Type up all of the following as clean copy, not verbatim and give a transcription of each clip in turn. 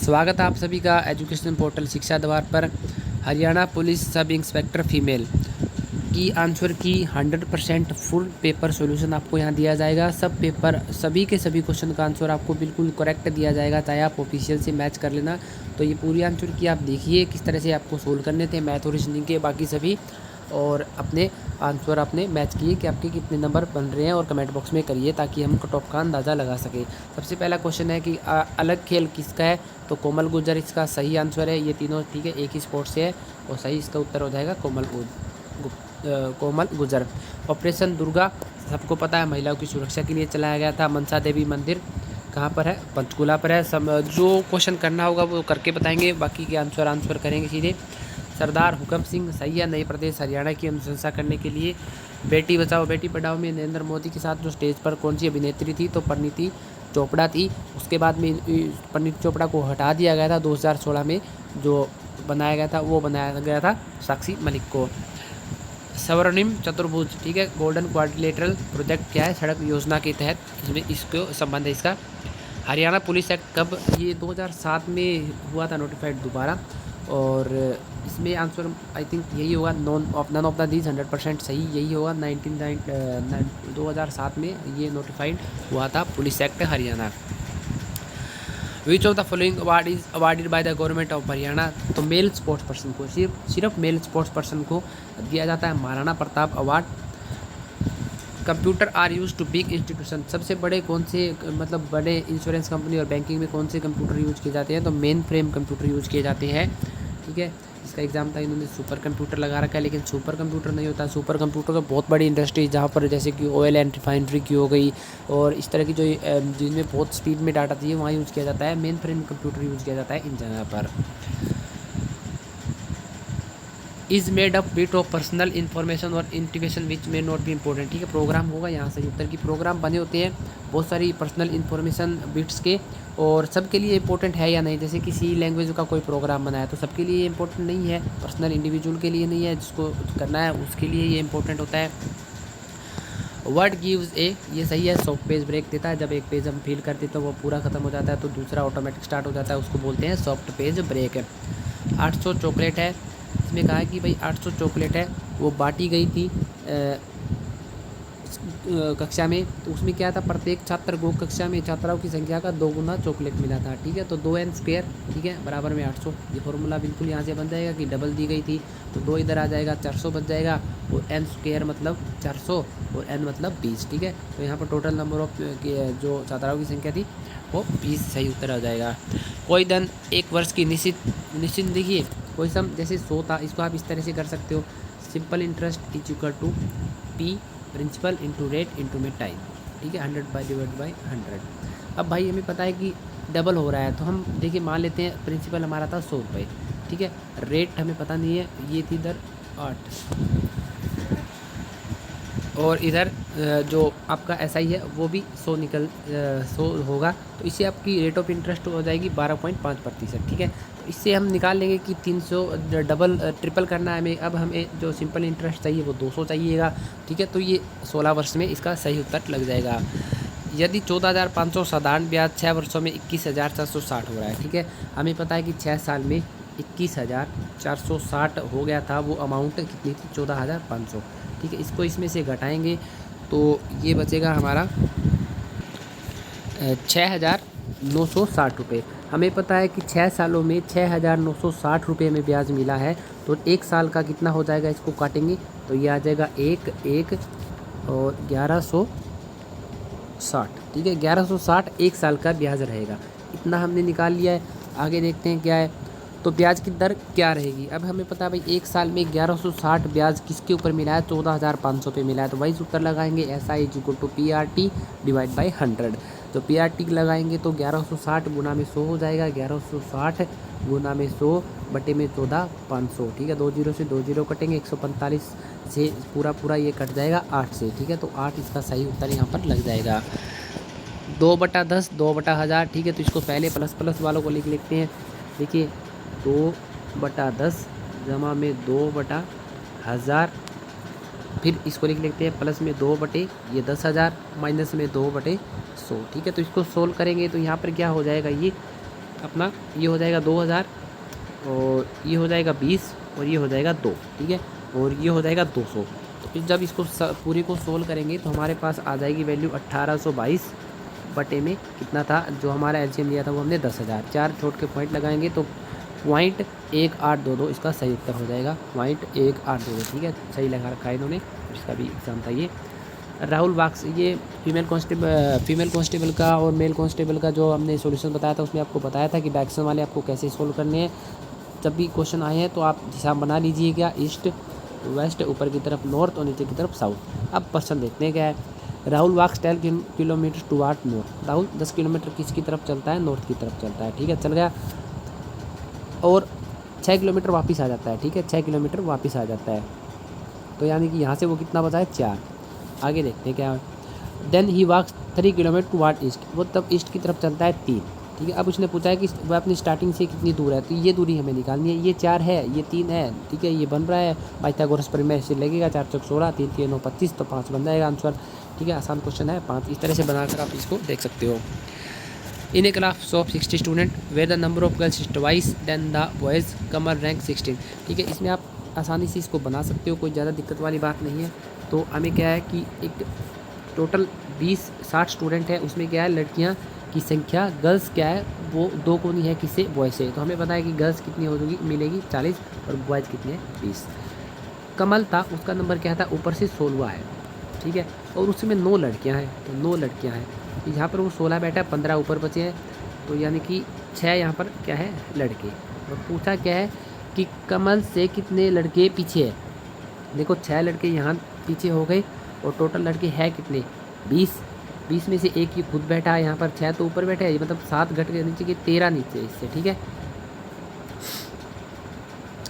स्वागत है आप सभी का एजुकेशन पोर्टल शिक्षा द्वार पर। Haryana police sub inspector female की आंसर की 100% फुल पेपर सॉल्यूशन आपको यहाँ दिया जाएगा। सब पेपर सभी के सभी क्वेश्चन का आंसर आपको बिल्कुल करेक्ट दिया जाएगा, चाहे आप ऑफिशियल से मैच कर लेना। तो ये पूरी आंसर की आप देखिए किस तरह से आपको सोल्व करने थे, मैथ और रीजनिंग के बाकी सभी, और अपने आंसर आपने मैच किए कि आपके कितने नंबर बन रहे हैं और कमेंट बॉक्स में करिए ताकि हम कट ऑफ का अंदाज़ा लगा सकें। सबसे पहला क्वेश्चन है कि अलग खेल किसका है, तो कोमल गुर्जर इसका सही आंसर है। ये तीनों ठीक है, एक ही स्पोर्ट से है और सही इसका उत्तर हो जाएगा कोमल गुर्जर। ऑपरेशन दुर्गा सबको पता है, महिलाओं की सुरक्षा के लिए चलाया गया था। मनसा देवी मंदिर कहाँ पर है, पंचकूला पर है। जो क्वेश्चन करना होगा वो करके बताएंगे, बाकी के आंसर करेंगे सीधे। सरदार हुकम सिंह सही है, नई प्रदेश हरियाणा की अनुशंसा करने के लिए। बेटी बचाओ बेटी पढ़ाओ में नरेंद्र मोदी के साथ जो स्टेज पर कौन सी अभिनेत्री थी, तो परिणीति चोपड़ा थी। उसके बाद में परिणीति चोपड़ा को हटा दिया गया था 2016 में, जो बनाया गया था वो बनाया गया था साक्षी मलिक को। स्वर्णिम चतुर्भुज ठीक है, गोल्डन क्वाड्रिलेटरल प्रोजेक्ट क्या है, सड़क योजना के तहत इसमें इसको संबंध है इसका। हरियाणा पुलिस एक्ट कब, ये 2007 में हुआ था नोटिफाइड दोबारा, और इसमें आंसर आई थिंक यही होगा, नन ऑफ द दीज 100% सही यही होगा। 2007 में ये नोटिफाइड हुआ था police act Haryana. Which of the following award is awarded by the government of Haryana, तो मेल स्पोर्ट्स पर्सन को सिर्फ मेल स्पोर्ट्स पर्सन को दिया जाता है Maharana Pratap award. Computer are use to big institution, सबसे बड़े कौन से मतलब बड़े इंश्योरेंस कंपनी और बैंकिंग में कौन से कंप्यूटर यूज किए जाते हैं, तो मेन फ्रेम कंप्यूटर यूज किए जाते हैं। ठीक है, इसका एग्जाम था, इन्होंने सुपर कंप्यूटर लगा रखा है, लेकिन सुपर कंप्यूटर नहीं होता। सुपर कंप्यूटर तो बहुत बड़ी इंडस्ट्री जहाँ पर जैसे कि ऑयल एंड रिफाइनरी की हो गई और इस तरह की जो जिनमें बहुत स्पीड में डाटा चाहिए वहाँ यूज़ किया जाता है। मेन फ्रेम कंप्यूटर यूज़ किया जाता है इन जगह पर। Is made up bit of personal information और integration which may not be important, ठीक है, प्रोग्राम होगा यहाँ सही उत्तर की। प्रोग्राम बने होते हैं बहुत सारी पर्सनल इन्फॉर्मेशन बिट्स के, और सबके लिए इंपॉर्टेंट है या नहीं। जैसे किसी लैंग्वेज का कोई प्रोग्राम बनाया तो सबके लिए इंपॉर्टेंट नहीं है, पर्सनल इंडिविजुअल के लिए नहीं है, जिसको करना है उसके लिए ये इंपॉर्टेंट होता है। वर्ड गिव्स ए, ये सही है, सॉफ्ट पेज ब्रेक देता है। जब एक पेज हम फिल करते तो वो पूरा खत्म हो जाता है तो दूसरा ऑटोमेटिक स्टार्ट हो जाता है, उसको बोलते हैं सॉफ्ट पेज ब्रेक। 800 चॉकलेट है, इसमें कहा है कि भाई 800 चॉकलेट है, वो बांटी गई थी कक्षा में, तो उसमें क्या था, प्रत्येक छात्र को कक्षा में छात्राओं की संख्या का 2 गुना चॉकलेट मिला था। ठीक है, तो 2n² ठीक है बराबर में 800, ये फॉर्मूला बिल्कुल यहाँ से बन जाएगा कि डबल दी गई थी तो 2 इधर आ जाएगा, 400 बच जाएगा, और n² मतलब 400 और n मतलब 20। ठीक है, तो यहाँ पर टोटल नंबर ऑफ जो छात्राओं की संख्या थी वो 20 सही उत्तर आ जाएगा। कोई धन 1 वर्ष की निश्चित देखिए, कोई सम जैसे 100 था, इसको आप इस तरह से कर सकते हो, simple interest is equal to P principal into rate into में टाइम। ठीक है, 100/100। अब भाई हमें पता है कि डबल हो रहा है, तो हम देखिए मान लेते हैं प्रिंसिपल हमारा था 100 रुपये, ठीक है, रेट हमें पता नहीं है, ये थी इधर 8, और इधर जो आपका SI है वो भी 100 होगा, तो इससे आपकी रेट ऑफ इंटरेस्ट हो जाएगी 12.5%। ठीक है, तो इससे हम निकाल लेंगे कि 300 डबल ट्रिपल करना है हमें। अब हमें जो सिंपल इंटरेस्ट चाहिए वो 200 चाहिएगा। ठीक है, तो ये 16 वर्ष में इसका सही उत्तर लग जाएगा। यदि 14,500 साधारण ब्याज 6 वर्षों में 21,460 हो रहा है। ठीक है, हमें पता है कि 6 साल में 21,460 हो गया था, वो अमाउंट कितनी थी, 14,500। ठीक है, इसको इसमें से घटाएंगे तो ये बचेगा हमारा 6,960 रुपये। हमें पता है कि 6 सालों में 6,960 रुपये में ब्याज मिला है, तो 1 साल का कितना हो जाएगा, इसको काटेंगे तो ये आ जाएगा 1 और 1160। ठीक है, 1160 1 साल का ब्याज रहेगा, इतना हमने निकाल लिया है। आगे देखते हैं क्या है, तो ब्याज की दर क्या रहेगी। अब हमें पता है भाई 1 साल में 1160 ब्याज किसके ऊपर मिला है, 14,500 पे मिला है, तो वही उत्तर लगाएंगे SI is equal to PRT divide by 100। तो PRT लगाएंगे तो 1160 गुना में 100 हो जाएगा, 1160 गुना में 100 बटे में 14,500। ठीक है, 2 जीरो से 2 जीरो कटेंगे, 145 से पूरा ये कट जाएगा 8 से। ठीक है, तो 8 इसका सही उत्तर यहाँ पर लग जाएगा। 2/10 2/1000। ठीक है, तो इसको पहले प्लस वालों को लिख लेते हैं। देखिए 2/10 जमा में 2/1000, फिर इसको लिख लेते हैं प्लस में 10,000 माइनस में 2/100। ठीक है, तो इसको सोल्व करेंगे तो यहाँ पर क्या हो जाएगा, ये अपना ये हो जाएगा 2000 और ये हो जाएगा 20 और ये हो जाएगा 2, ठीक है, और ये हो जाएगा 200। तो जब इसको पूरी को सोल्व करेंगे तो हमारे पास आ जाएगी वैल्यू 1822 बटे में कितना था, जो हमारा एलसीएम लिया था वो हमने 10,000। 4 छोट के पॉइंट लगाएंगे तो 0.1822 इसका सही उत्तर हो जाएगा, 0.1822, ठीक है, सही लगा रखा है इन्होंने। इसका भी एग्ज़ाम था ये। राहुल वाक्स, ये फीमेल कांस्टेबल का और मेल कांस्टेबल का जो हमने सॉल्यूशन बताया था उसमें आपको बताया था कि बैक्सन वाले आपको कैसे सोल्व करने हैं। जब भी क्वेश्चन आए हैं तो आप हिसाब बना लीजिएगा, ईस्ट वेस्ट, ऊपर की तरफ नॉर्थ और नीचे की तरफ साउथ। अब क्वेश्चन देखते हैं क्या है। Rahul wax 10 kilometre toward north. Rahul 10 kilometre किसकी तरफ चलता है, नॉर्थ की तरफ चलता है, ठीक है, चल गया। और 6 किलोमीटर वापस आ जाता है, ठीक है, 6 किलोमीटर वापस आ जाता है। तो यानी कि यहाँ से वो कितना बचा है, 4। आगे देखते हैं क्या है। Then he walks 3 kilometre toward east, वो तब ईस्ट की तरफ चलता है 3, ठीक है। अब उसने पूछा है कि वह अपनी स्टार्टिंग से कितनी दूर है, तो ये दूरी हमें निकालनी है। ये 4 है, ये 3 है, ठीक है, ये बन रहा है पाइथागोरस प्रमेय से लगेगा। 4 चौक 16, 3 3 9 25, तो 5 बन जाएगा आंसर, ठीक है। आसान क्वेश्चन है, 5 इस तरह से बनाकर आप इसको देख सकते हो। In a class of 60 student where the number of girls is twice than the boys Kamar rank 16, ठीक है। इसमें आप आसानी से इसको बना सकते हो, कोई ज़्यादा दिक्कत वाली बात नहीं है। तो हमें क्या है कि एक टोटल 60 स्टूडेंट है, उसमें क्या है लड़कियां की संख्या, गर्ल्स क्या है वो 2 कोनी है किससे, बॉय से। तो हमें पता है कि गर्ल्स कितनी हो जाएगी, मिलेगी 40 और बॉयज़ कितने हैं 20। कमल था, उसका नंबर क्या था, ऊपर से 16 है, ठीक है, और उसमें 9 लड़कियां हैं, तो 9 लड़कियां हैं। यहाँ पर वो 16 बैठा है, 15 ऊपर बचे हैं, तो यानी कि 6 यहाँ पर क्या है लड़के। और पूछा क्या है कि कमल से कितने लड़के पीछे है। देखो 6 लड़के यहाँ पीछे हो गए और टोटल लड़के हैं कितने, 20 में से एक ही खुद बैठा है यहाँ पर, 6 तो ऊपर बैठे हैं, मतलब 7 घट के नीचे के 13 नीचे इससे, ठीक है।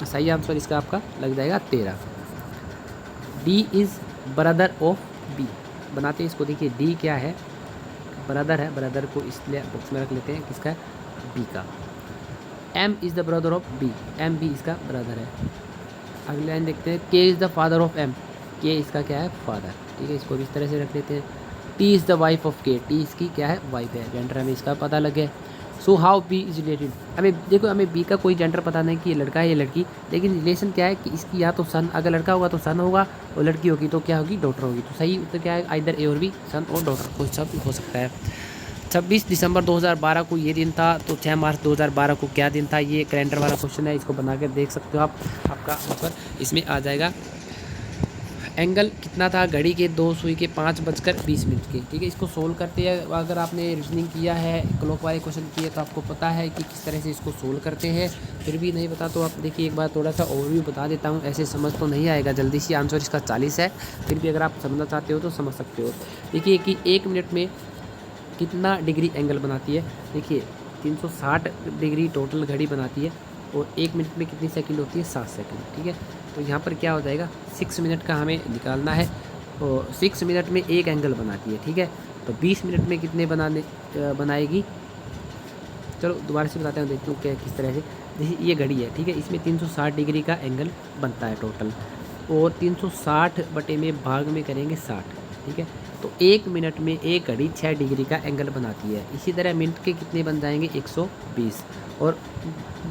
सही आंसर इसका आपका लग जाएगा 13। D is brother of B, बनाते हैं इसको। देखिए डी क्या है, ब्रदर है, ब्रदर को इसलिए बॉक्स में रख लेते हैं, किसका है, बी का। M is the brother of B, M भी इसका ब्रदर है। अगली लाइन देखते हैं, K is the father of M, K इसका क्या है, फादर, ठीक है, इसको भी इस तरह से रख लेते हैं। T is the wife of के, टी इसकी क्या है, वाइफ है, जेंडर हमें इसका पता लगे। So how B is related, हमें देखो हमें बी का कोई जेंडर पता नहीं कि ये लड़का है ये लड़की, लेकिन रिलेशन क्या है कि इसकी या तो सन, अगर लड़का होगा तो सन होगा और लड़की होगी तो क्या होगी, डॉटर होगी। तो सही उत्तर क्या है, आइदर ए और बी, सन और डॉटर, कोई सब हो सकता है। 26 दिसंबर 2012 को ये दिन था, तो 6 मार्च 2012 को क्या दिन था, ये कैलेंडर वाला क्वेश्चन है, इसको बना कर देख सकते हो आप। आपका आंसर इसमें आ जाएगा। एंगल कितना था घड़ी के 2 सुई के 5:20 के, ठीक है। इसको सोल्व करते हैं, अगर आपने रीजनिंग किया है, क्लॉक वाले क्वेश्चन किए तो आपको पता है कि किस तरह से इसको सोल्व करते हैं। फिर भी नहीं पता तो आप देखिए एक बार थोड़ा सा ओवरव्यू बता देता हूँ, ऐसे समझ तो नहीं आएगा जल्दी से। आंसर इसका 40 है, फिर भी अगर आप समझना चाहते हो तो समझ सकते हो। देखिए कि 1 मिनट में कितना डिग्री एंगल बनाती है, देखिए 360 डिग्री टोटल घड़ी बनाती है, और 1 मिनट में कितनी सेकंड होती है, 7 सेकंड, ठीक है। तो यहाँ पर क्या हो जाएगा, 6 मिनट का हमें निकालना है, और 6 मिनट में एक एंगल बनाती है, ठीक है। तो 20 मिनट में कितने बनाएगी, चलो दोबारा से बताते हैं, देखते हैं क्या किस तरह से। जैसे ये घड़ी है, ठीक है, इसमें 360 डिग्री का एंगल बनता है टोटल, और 360 बटे में भाग में करेंगे 60, ठीक है। तो 1 मिनट में एक घड़ी 6 डिग्री का एंगल बनाती है। इसी तरह मिनट के कितने बन जाएंगे, 120, और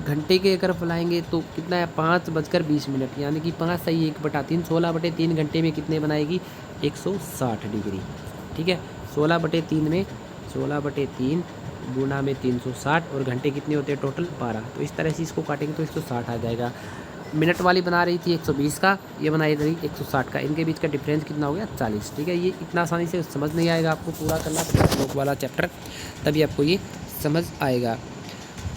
घंटे के अगर फैलाएंगे तो कितना है, 5:20, यानी कि 5 सही 1/3, 16/3 घंटे में कितने बनाएगी, 160 डिग्री, ठीक है। 16/3 में 16/3 गुना में 360, और घंटे कितने होते हैं टोटल 12। तो इस तरह से इसको काटेंगे तो 160 आ जाएगा। मिनट वाली बना रही थी 120 का, ये बनाई रही 160 का, इनके बीच का डिफरेंस कितना हो गया, 40, ठीक है। ये इतना आसानी से समझ नहीं आएगा, आपको पूरा करना पड़ेगा क्लॉक वाला चैप्टर, तभी आपको ये समझ आएगा।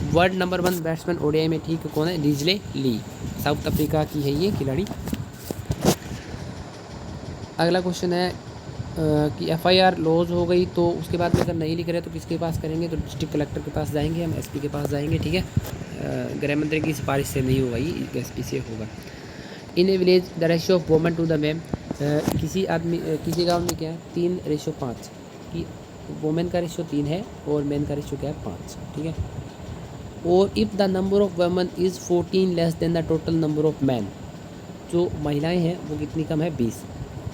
वर्ल्ड नंबर 1 बैट्समैन ओडीआई में, ठीक है, कौन है, रिजले ली, साउथ अफ्रीका की है ये खिलाड़ी। अगला क्वेश्चन है कि एफआईआर लॉज हो गई तो उसके बाद में अगर नहीं लिख रहे तो किसके पास करेंगे, तो डिस्ट्रिक्ट कलेक्टर के पास जाएंगे, हम एसपी के पास जाएंगे, ठीक है। गृह मंत्री की सिफारिश से नहीं होगा, ये एसपी से होगा। In a village the ratio of women to the man, किसी गाँव में क्या है, 3:5 की वोमेन का रेशियो 3 है और मैन का रेशियो क्या है, 5, ठीक है। और if the number of women is 14 less than the total number of man, जो महिलाएं हैं वो कितनी कम है,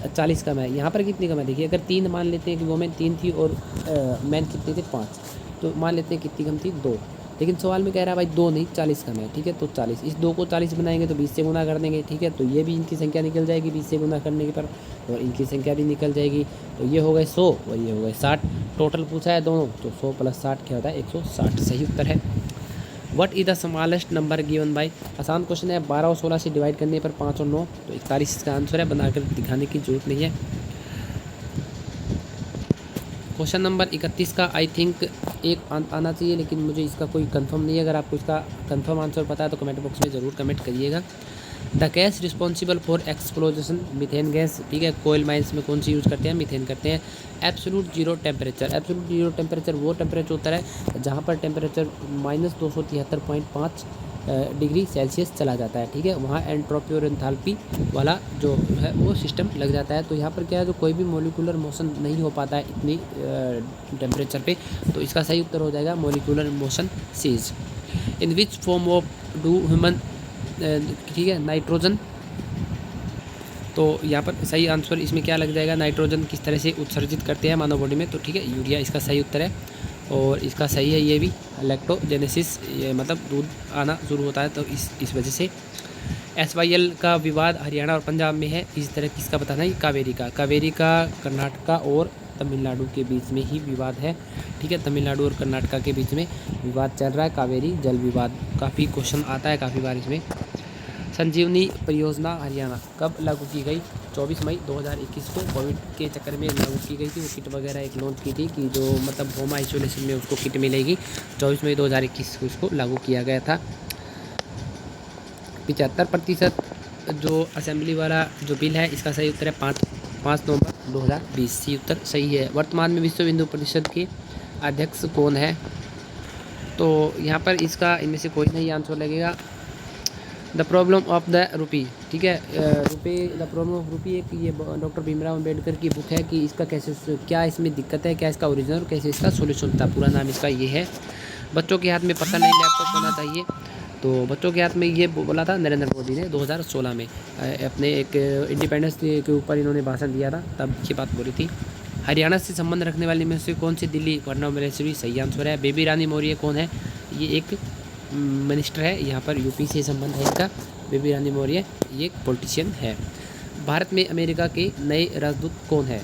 40 कम है। यहाँ पर कितनी कम है, देखिए अगर 3 मान लेते हैं कि वुमेन 3 थी और मैन कितने थे, 5, तो मान लेते हैं कितनी कम थी, 2, लेकिन सवाल में कह रहा है भाई 2 नहीं 40 कम है, ठीक है। तो 40, इस 2 को 40 बनाएंगे तो 20 से गुना कर देंगे, ठीक है। तो ये भी इनकी संख्या निकल जाएगी 20 से गुना करने के पर, और इनकी संख्या भी निकल जाएगी। तो ये हो गए 100 और ये हो गए 60। टोटल पूछा है दोनों, तो 100 + 60 क्या होता है 160, सही उत्तर है। What is the smallest number given by, आसान क्वेश्चन है। 12 और 16 से डिवाइड करने पर 5 और 9, तो 41 इसका आंसर है, बनाकर दिखाने की जरूरत नहीं है। क्वेश्चन नंबर 31 का आई थिंक एक आना चाहिए, लेकिन मुझे इसका कोई कंफर्म नहीं है। अगर आपको इसका कंफर्म आंसर पता है तो कमेंट बॉक्स में ज़रूर कमेंट करिएगा। The gas responsible for explosion, methane gas, ठीक है। कोयल माइंस में कौन सी यूज़ करते हैं, मीथेन करते हैं। Absolute zero temperature, absolute zero temperature वो टेम्परेचर होता है जहाँ पर टेम्परेचर -273.5 डिग्री सेल्सियस चला जाता है, ठीक है। वहाँ एंट्रोपी और एंथैल्पी वाला जो है वो सिस्टम लग जाता है। तो यहाँ पर क्या है, जो कोई भी मोलिकुलर मोशन नहीं हो पाता है इतनी टेम्परेचर पे, तो इसका सही उत्तर हो जाएगा molecular motion ceases. In which form of do human, ठीक है, नाइट्रोजन, तो यहाँ पर सही आंसर इसमें क्या लग जाएगा, नाइट्रोजन किस तरह से उत्सर्जित करते हैं मानव बॉडी में, तो ठीक है यूरिया इसका सही उत्तर है। और इसका सही है ये भी लैक्टोजेनेसिस, ये मतलब दूध आना शुरू होता है, तो इस वजह से। SYL का विवाद हरियाणा और पंजाब में है, इस तरह किसका बताना है, कावेरी का। कावेरी का कर्नाटका और तमिलनाडु के बीच में ही विवाद है, ठीक है। तमिलनाडु और कर्नाटका के बीच में विवाद चल रहा है, कावेरी जल विवाद। काफ़ी क्वेश्चन आता है काफ़ी बार इसमें। संजीवनी परियोजना हरियाणा कब लागू की गई, 24 मई 2021 को कोविड के चक्कर में लागू की गई थी। वो किट वगैरह एक लॉन्च की थी कि जो मतलब होम आइसोलेशन में उसको किट मिलेगी, 24 मई 2021 को इसको लागू किया गया था। 75% जो असेंबली वाला जो बिल है, इसका सही उत्तर है 5 नवंबर 2020, सी उत्तर सही है। वर्तमान में विश्व हिंदू परिषद के अध्यक्ष कौन है, तो यहाँ पर इसका इनमें से कोई नहीं आंसर लगेगा। The problem of the rupee, ठीक है, द प्रॉब्लम ऑफ रूपी एक ये डॉक्टर भीमराव अम्बेडकर की बुक है कि इसका कैसे, क्या इसमें दिक्कत है, क्या इसका ओरिजिनल और कैसे इसका सोल्यूशन था। पूरा नाम इसका ये है। बच्चों के हाथ में पता नहीं लैपटॉप होना चाहिए, तो बच्चों के हाथ में ये बोला था नरेंद्र मोदी ने 2016 में, अपने एक इंडिपेंडेंस डे के ऊपर इन्होंने भाषण दिया था, तब ये बात बोली थी। हरियाणा से संबंध रखने वाली में से कौन सी दिल्ली वर्णों सही आंसर है। बेबी रानी मौर्य कौन है, ये एक मिनिस्टर है, यहाँ पर यूपी से संबंध है इनका। बेबी रानी मौर्य ये एक पॉलिटिशियन है। भारत में अमेरिका के नए राजदूत कौन है,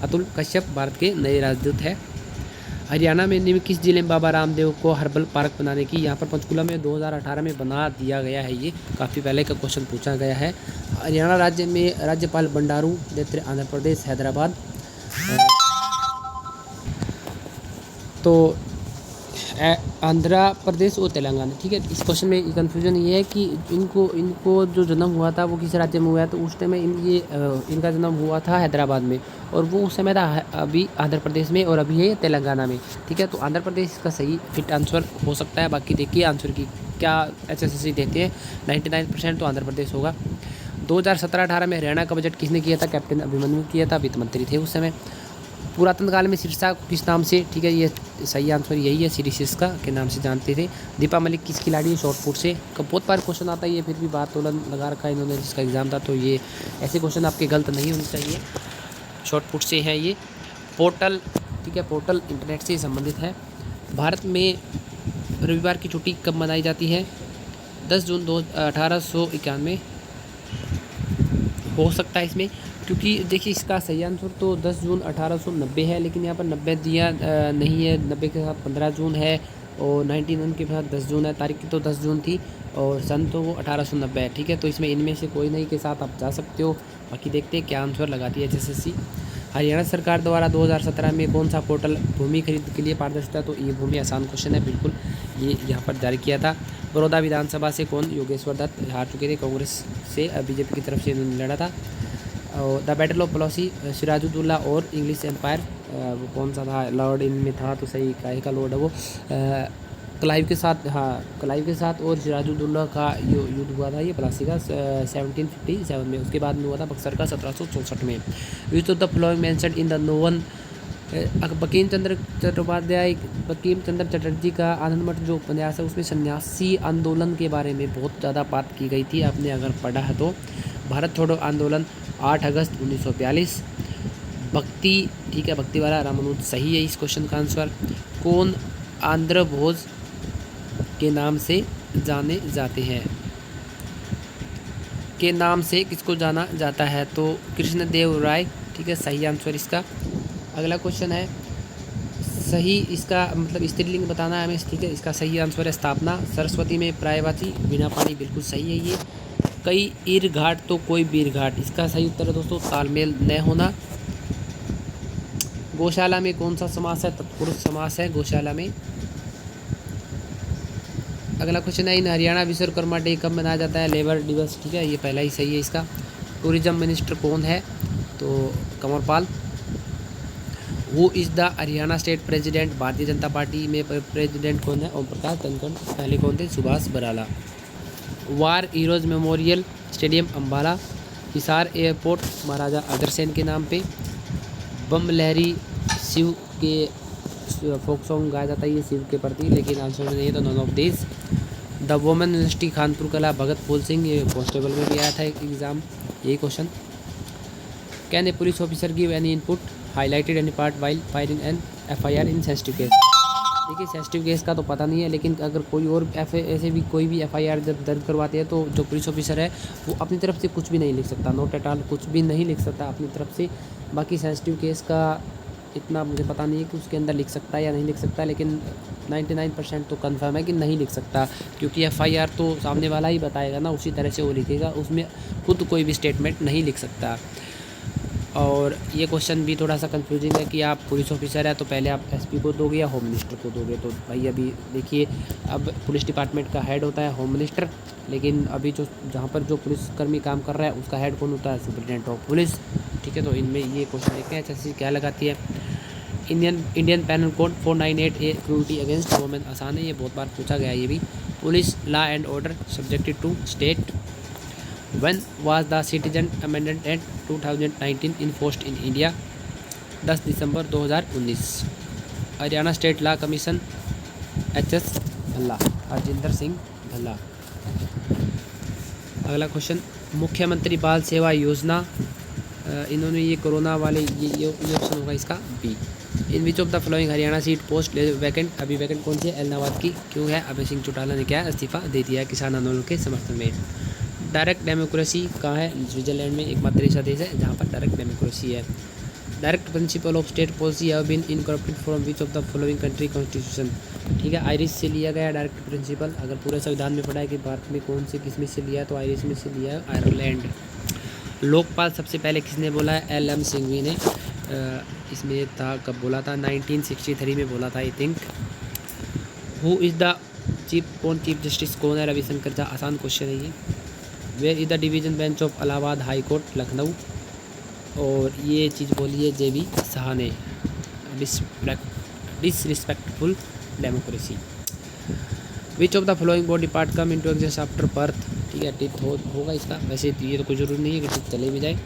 अतुल कश्यप भारत के नए राजदूत है। हरियाणा में निम्न किस जिले में बाबा रामदेव को हर्बल पार्क बनाने की, यहाँ पर पंचकूला में 2018 में बना दिया गया है। ये काफ़ी पहले का क्वेश्चन पूछा गया है। हरियाणा राज्य में राज्यपाल बंडारू दत्तात्रेय, आंध्र प्रदेश हैदराबाद। तो आंध्र प्रदेश और तेलंगाना, ठीक है। इस क्वेश्चन में कन्फ्यूजन ये है कि इनको जो जन्म हुआ था वो किस राज्य में हुआ है, तो उस टाइम में इनका जन्म हुआ था हैदराबाद में, और वो उस समय था अभी आंध्र प्रदेश में, और अभी है तेलंगाना में, ठीक है। तो आंध्र प्रदेश का सही फिट आंसर हो सकता है। बाकी देखिए आंसर की क्या HSSC देते हैं, 99% तो आंध्र प्रदेश होगा। 2017-18 में हरियाणा का बजट किसने किया था, कैप्टन अभिमन्यु किया था, वित्त मंत्री थे उस समय। पुरातन काल में सिरसा किस नाम से, ठीक है, ये सही आंसर यही है, श्री सिरसा के नाम से जानते थे। दीपा मलिक किस खिलाड़ी है, शॉर्टपुट से। बहुत बार क्वेश्चन आता है ये, फिर भी बात तोलन लगा रखा है इन्होंने जिसका एग्जाम था, तो ये ऐसे क्वेश्चन आपके गलत नहीं होने चाहिए। शॉर्टपुट से है ये। पोर्टल, ठीक है, पोर्टल इंटरनेट से संबंधित है। भारत में रविवार की छुट्टी कब मनाई जाती है, 10 जून 1891 हो सकता है इसमें, क्योंकि देखिए इसका सही आंसर तो 10 जून 1890 है, लेकिन यहाँ पर 90 दिया नहीं है, 90 के साथ 15 जून है, और 91 के साथ 10 जून है। तारीख की तो 10 जून थी, और सन तो वो 1890 है, ठीक है। तो इसमें इनमें से कोई नहीं के साथ आप जा सकते हो। बाकी देखते हैं क्या आंसर लगाती है HSSC। हरियाणा सरकार द्वारा 2017 में कौन सा पोर्टल भूमि खरीद के लिए पारदर्शिता, तो ये भूमि आसान क्वेश्चन है बिल्कुल, ये यहाँ पर जारी किया था। बड़ौदा विधानसभा से कौन, योगेश्वर दत्त हार चुके थे, कांग्रेस से बीजेपी की तरफ से इन्होंने लड़ा था। और द बैटल ऑफ प्लॉसी, सिराजुद्दौला और इंग्लिश एम्पायर, वो कौन सा था, लॉर्ड इनमें था, तो सही काहे का लॉर्ड है वो, क्लाइव के साथ, हाँ क्लाइव के साथ और सिराजुद्दौला का युद्ध हुआ था ये प्लासी का 1757 में। उसके बाद में हुआ था बक्सर का 1764 में। Which of the following mentioned in the novel, Bankim Chandra Chatterjee का आनंद मठ जो उपन्यास है उसमें सन्यासी आंदोलन के बारे में बहुत ज़्यादा बात की गई थी, आपने अगर पढ़ा है तो। भारत छोड़ो आंदोलन 8 अगस्त 1942। भक्ति, ठीक है, भक्ति वाला रामानुज सही है इस क्वेश्चन का आंसर। कौन आंध्र भोज के नाम से जाने जाते हैं? के नाम से किसको जाना जाता है? तो कृष्णदेव राय, ठीक है, सही आंसर इसका। अगला क्वेश्चन है, सही इसका मतलब स्त्रीलिंग बताना है हमें, ठीक है। इसका सही आंसर है स्थापना। सरस्वती में पर्यायवाची बिना पानी, बिल्कुल सही है ये। कई ईर घाट तो कोई बीर घाट, इसका सही उत्तर है दोस्तों तालमेल न होना। गौशाला में कौन सा समास है? तत्पुरुष समास है गौशाला में। अगला क्वेश्चन है, इन हरियाणा विश्वकर्मा डे कब मनाया जाता है? लेबर दिवस, ठीक है, ये पहला ही सही है इसका। टूरिज्म मिनिस्टर कौन है? तो कंवरपाल। वो is the Haryana state president? Bharatiya Janata party में प्रेसिडेंट कौन है? ओम प्रकाश धनखड़। पहले कौन थे? Subhash Barala. War heroes memorial stadium Ambala. Hisar airport Maharaja Agrasen के नाम पे। बम लहरी शिव के फोक सॉन्ग गाया जाता है ये शिव के प्रति, लेकिन आंसर में नहीं है तो none of this. The women university Kanpur कला भगत फूल सिंह, ये कॉन्स्टेबल में भी आया था एक एग्ज़ाम, यही question. Can a police officer give any input highlighted any part while filing an FIR in sensitive case? देखिए सेंसिटिव केस का तो पता नहीं है, लेकिन अगर कोई और ऐसे भी कोई भी FIR जब दर्ज करवाते हैं तो जो पुलिस ऑफिसर है वो अपनी तरफ से कुछ भी नहीं लिख सकता, नोट एट ऑल कुछ भी नहीं लिख सकता अपनी तरफ से। बाकी सेंसिटिव केस का इतना मुझे पता नहीं है कि उसके अंदर लिख सकता है या नहीं लिख सकता, लेकिन 99% तो कंफर्म है कि नहीं लिख सकता, क्योंकि FIR तो सामने वाला ही बताएगा ना, उसी तरह से वो लिखेगा, उसमें खुद कोई भी स्टेटमेंट नहीं लिख सकता। और ये क्वेश्चन भी थोड़ा सा कंफ्यूजिंग है कि आप पुलिस ऑफिसर है तो पहले आप SP को दोगे या होम मिनिस्टर को दोगे। तो भाई अभी देखिए, अब पुलिस डिपार्टमेंट का हेड होता है होम मिनिस्टर, लेकिन अभी जो जहाँ पर जो पुलिसकर्मी काम कर रहा है उसका हेड कौन होता है? सुप्रिटेंडेंट ऑफ पुलिस, ठीक है। तो इनमें ये क्वेश्चन देखते हैं HSC क्या लगाती है। Indian penal code 498A cruelty against women, आसान है, ये बहुत बार पूछा गया है ये भी। Police law and order subjected to state. When was the Citizen Amendment Act 2019 enforced in India? 10 December 2019। Haryana state law commission HS Bhalla, Harjinder Singh Bhalla. अगला क्वेश्चन, मुख्यमंत्री बाल सेवा योजना, इन्होंने ये कोरोना वाले ये ऑप्शन होगा इसका B। In which of the following Haryana seat post vacant, अभी वैकेंट कौन सी है? एलनाबाद की। क्यों है? अभय सिंह चौटाला ने क्या है? इस्तीफा दे दिया है किसान आंदोलन के समर्थन में। डायरेक्ट डेमोक्रेसी कहाँ है? स्विट्जरलैंड में एकमात्र ऐसा देश है जहाँ पर डायरेक्ट डेमोक्रेसी है। Direct principle of state policy have been incorporated from which of the following country constitution, ठीक है। आयरिश से लिया गया डायरेक्ट प्रिंसिपल, अगर पूरे संविधान में पढ़ा है कि भारत में कौन से किस में से लिया है तो आयरिश में से लिया है, आयरलैंड। लोकपाल सबसे पहले किसने बोला है? LM सिंघवी ने। इसमें था कब बोला था? 1963 में बोला था I think. Who is the chief justice कौन है? रविशंकर झा, आसान क्वेश्चन है ये। Where is the division bench of Allahabad high court? Lucknow. और ये चीज़ बोली है JB शाह ने, disrespectful democracy. Which of the following body part come into exist after birth, ठीक है, टिथ होगा इसका, वैसे ये तो कोई ज़रूरी नहीं है कि टिथ चले भी जाए।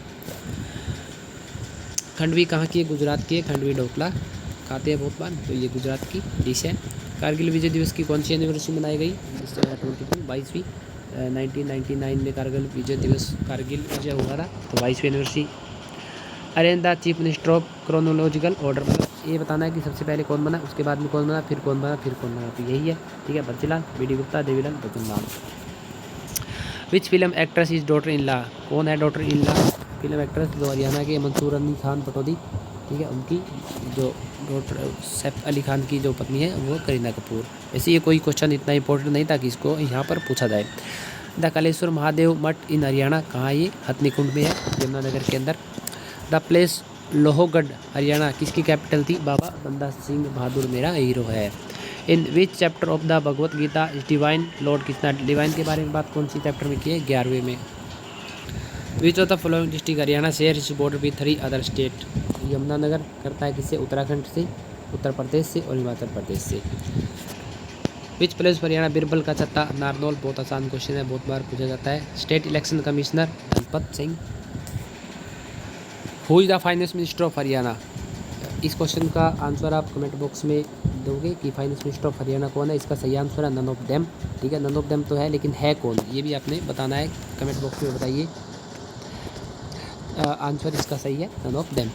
खंडवी कहाँ की है? गुजरात की है। खंडवी ढोकला खाते हैं बहुत बार, तो ये गुजरात की डिश है। कारगिल विजय दिवस की कौन सी एनिवर्सरी मनाई गई? 22वीं 1999 में कारगिल विजय दिवस, कारगिल विजय हुआ था, तो 22वीं anniversary. Arrange the chief minister of chronological order, मतलब ये बताना है कि सबसे पहले कौन बना, उसके बाद में कौन बना, फिर कौन बना, फिर कौन बना, तो यही है, ठीक है। Bansilal, BD Gupta, Devilal, Bachanlal. Which film actress is daughter in law, कौन है daughter in law? Film actress जो हरियाणा के मंसूर अली खान पटौदी, ठीक है, उनकी जो डॉटर सैफ अली खान की जो पत्नी है वो करीना कपूर। वैसे ये कोई क्वेश्चन इतना इंपॉर्टेंट नहीं था कि इसको यहाँ पर पूछा जाए। द कलेश्वर महादेव मठ इन हरियाणा कहाँ? ये हथनीकुंड में है, यमुनानगर के अंदर। द प्लेस लोहगढ़ हरियाणा किसकी कैपिटल थी? बाबा बंदा सिंह बहादुर मेरा हीरो है। In which chapter of the Bhagavad Gita is divine lord Krishna, divine के बारे में बात कौन सी चैप्टर में की है? 11वें में। Which of the following district Haryana share is border with 3 other state, Yamunanagar करता है किससे? उत्तराखंड से, उत्तर प्रदेश से और हिमाचल प्रदेश से। विच प्लेस हरियाणा बिरबल का छत्ता? नारनौल, बहुत आसान क्वेश्चन है, बहुत बार पूछा जाता है। State election commissioner Dhanpat Singh. Who is the finance minister of Haryana? इस क्वेश्चन का आंसर आप कमेंट बॉक्स में दोगे कि फाइनेंस मिनिस्टर ऑफ हरियाणा कौन है। इसका सही आंसर है नन ऑफ देम, ठीक है, नन ऑफ देम तो है, लेकिन है कौन ये भी आपने बताना है, कमेंट बॉक्स में बताइए। आंसर इसका सही है none of them.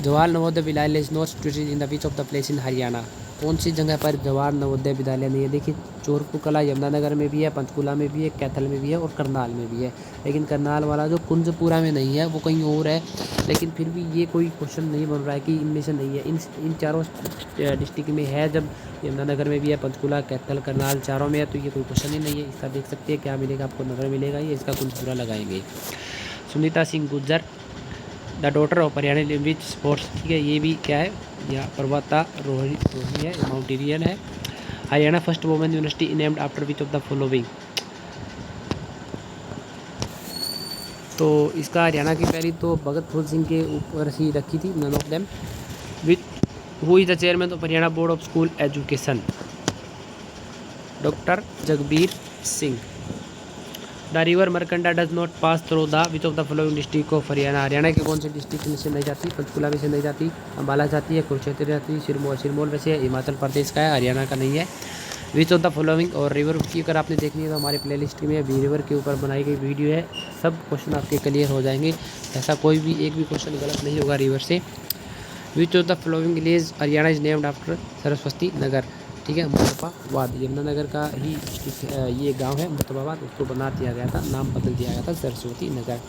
Jawahar Navodaya Vidyalaya is not situated in the which of the place in Haryana, कौन सी जगह पर जवाहर नवोदय विद्यालय नहीं है? देखिए चोरपुर कला यमुनानगर में भी है, पंचकूला में भी है, कैथल में भी है और करनाल में भी है। लेकिन करनाल वाला जो कुंजपुरा में नहीं है, वो कहीं और है। लेकिन फिर भी ये कोई क्वेश्चन नहीं बन रहा है कि इनमें से नहीं है। इन चारों डिस्ट्रिक्ट में है, जब यमुनानगर में भी है, पंचकूला, कैथल, करनाल चारों में है, तो ये कोई क्वेश्चन ही नहीं है। इसका देख सकते हैं क्या मिलेगा आपको, नगर मिलेगा, ये इसका कुंजपुरा लगाएंगे। Sunita Singh Gurjar, the daughter of Haryana language sports, ठीक है, ये भी क्या है, यह पर्वता रोही है, माउंटेनियर है। Haryana first women university named after which of the following. तो इसका हरियाणा की पहली तो भगत फूल सिंह के ऊपर ही रखी थी, none of them. Which who is the chairman of Haryana board of school education? Doctor Jagbir Singh. The river Markanda does not pass through the which of the following district of Haryana? Haryana के कौन से डिस्ट्रिक्ट में से नहीं जाती? पंचकुला में से नहीं जाती, अम्बाला जाती है, कुरुक्षेत्र जाती है, सिरमौर में से है, हिमाचल प्रदेश का है, हरियाणा का नहीं है। विच ऑफ द फॉलोइंग, और रिवर की अगर आपने देखनी है तो हमारे प्लेलिस्ट में रिवर के ऊपर बनाई गई वीडियो है, सब क्वेश्चन आपके क्लियर हो जाएंगे। ऐसा कोई भी एक भी क्वेश्चन गलत नहीं होगा रिवर से। Which of the following village Haryana is named after? Saraswati Nagar, ठीक है, मुस्तफाबाद, यमुनानगर का ही ये गांव है मुस्तफाबाद, उसको बना दिया गया था, नाम बदल दिया गया था सरस्वती नगर।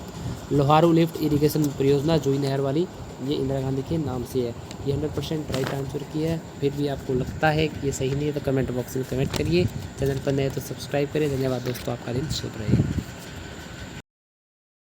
लोहारू लिफ्ट इरिगेशन परियोजना जोई नहर वाली, ये इंदिरा गांधी के नाम से है। ये 100% राइट आंसर की है। फिर भी आपको लगता है कि ये सही नहीं है तो कमेंट बॉक्स में कमेंट करिए। चैनल पर नए तो सब्सक्राइब करें। धन्यवाद दोस्तों, आपका दिन शुभ रहे।